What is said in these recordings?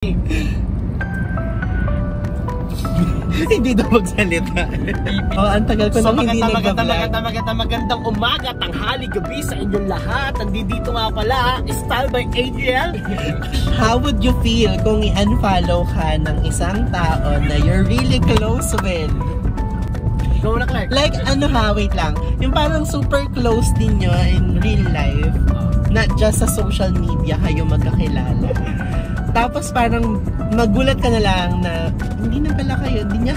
Hindi daw magsalita. Ang tagal ko nang hindi nag-vlog. Magandang umaga, tanghali, gabi sa inyong lahat. Nandito nga pala, Style by Adriel. How would you feel kung i-unfollow ka ng isang tao na you're really close with? Go na, Clark. Like, wait lang. Yung parang super close din nyo in real life. Not just sa social media kayo magkakilala. Tapos parang magulat ka na lang na hindi na pala kayo, hindi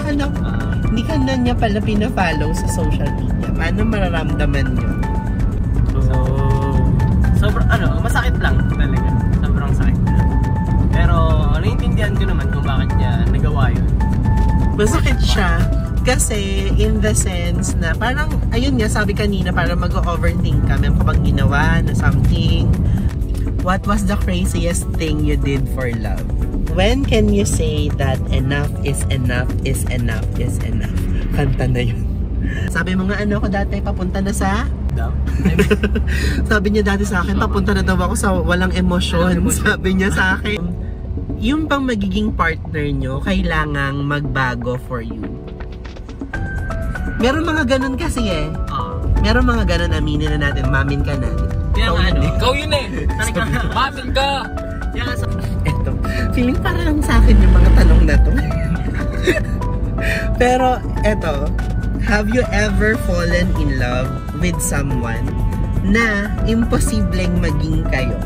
ka na niya pala pina-follow sa social media. Paano mararamdaman nyo? So, sobrang masakit lang talaga. Sobrang sakit na. Pero naiintindihan ko naman kung bakit niya nagawa yun. Masakit siya kasi in the sense na parang, ayun nga, sabi kanina, parang mag-overthink ka. May kapag ginawa na something. What was the craziest thing you did for love? When can you say that enough is enough is enough is enough? Kanta na yun. Sabi mo nga ko dati, papunta na sa? Sabi niya dati sa akin, papunta na daw ako sa walang emosyon. Sabi niya sa akin, yung pang magiging partner nyo, kailangang magbago for you. Meron mga ganun kasi Meron mga ganun, aminin na natin, mamin ka na. Ikaw yun mamin ka. Eto, feeling para lang sa akin yung mga tanong na to. Pero, eto, have you ever fallen in love with someone na imposibleng maging kayo?